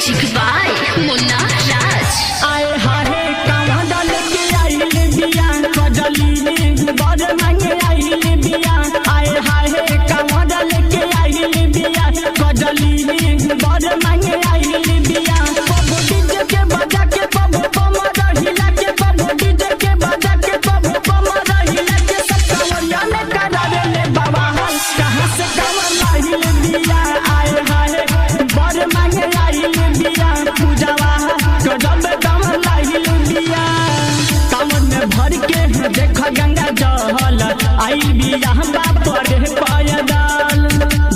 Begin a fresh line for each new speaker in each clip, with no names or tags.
Music by मुन्ना राज।
आए हाय कावड़ लेके आइल बिया कजली बड़ मांगे आइल बिया। आए हाय कावड़ लेके आइल बिया कजली बड़ मांगे आइल बिया। बबू डीजे के बजा के बबू कमर हिला के बबू डीजे के बजा के बबू कमर हिला के सब कावड़िया में करावे ले बाबा कहां से कावड़ लाइल बिया। आए हाय बड़ मांगे आइल बिया पूजावा गजब कावड़ लाइल बिया। कावड़ में भर के देख गंगा जल आइल बिया बाप रे पैदल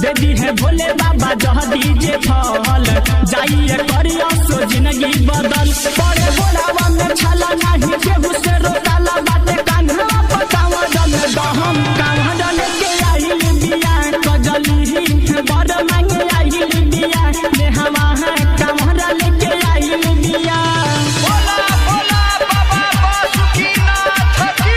दे दी है भोले बाबा जह दीजे फल जाइए करिया सो जिंदगी बदल। बड़े बोलावा में छला नहीं केहू से रोकाला बाटे कान्हा पर कावड़ में दहम कावड़ लेके आइल बिया कजली बड़ मांगे आइल बिया। नेहवा है कावड़ लेके आइल बिया।
बोला बोला बाबा बासुकीनाथ की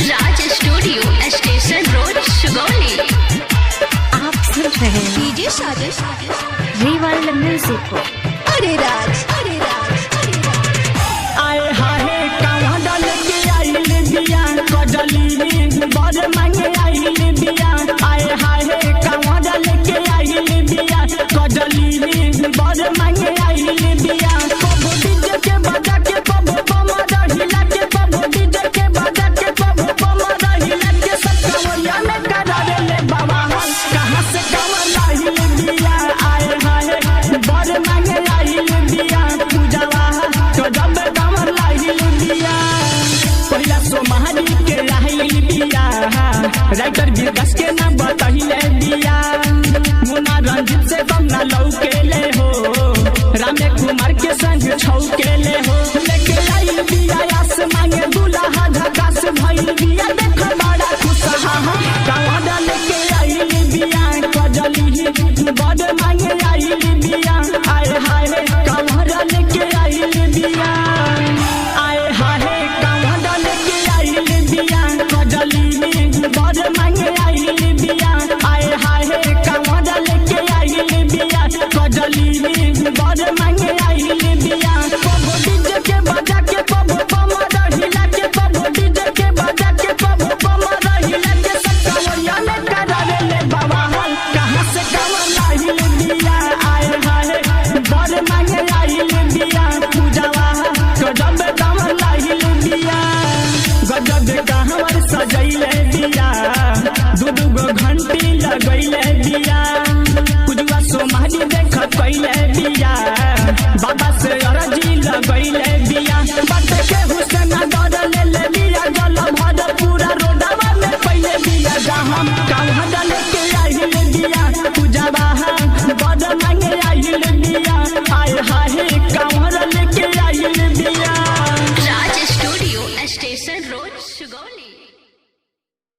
राज स्टूडियो स्टेशन रोड सुगौली।
आप सुन रहे हैं
डीजे साजिश
रिवाइल म्यूजिक को।
अरे राज अरे राज अरे राज।
आए हाय कावड़ लेके आइल बिया कजली बड़ मांगे आइल बिया। आए हाय कावड़ लेके आइल बिया कजली बड़ मांगे आइल बिया। बबू डीजे के बजा के बबू कमर हिला के बबू डीजे के बजा के बबू कमर हिला के सब कावड़िया में करावे ले बाबा कहां से कावड़ लाइल बिया। आए हाय बड़ मांगे आइल बिया पूजावा गजब कावड़ लाइल बिया। पहिला सोमहारी के आइल बिया राइटर विकास के नाम बताइले बिया। मुन्ना रंजित से कम ना लौके ले हो रामे कुमार के संग छौके ले हो। लेके आइल बिया आस मांगे दुल्हा झकास भइल बिया देख बड़ा खुशहा कावड़ लेके आइल बिया कजली बड़ मांगे आइल बिया। आए हाय कावड़ लेके आइल बिया। आए हाय कावड़ लेके आइल बिया कजली बड़ मांगे आइल बिया। आए हाय कावड़ लेके आइल बिया कजली बड़ मांगे आइल बिया। बबू डीजे के बजा के बबू कमर हिला के बबू डीजे के बजा के बबू कमर हिला के सब कावड़िया में करावे ले बाबा कहां से कावड़ लाइल बिया। आए हाय बड़ मांगे आइल बिया पूजावा गजब कावड़ लाइल बिया। गजब कावड़ सजैले बिया।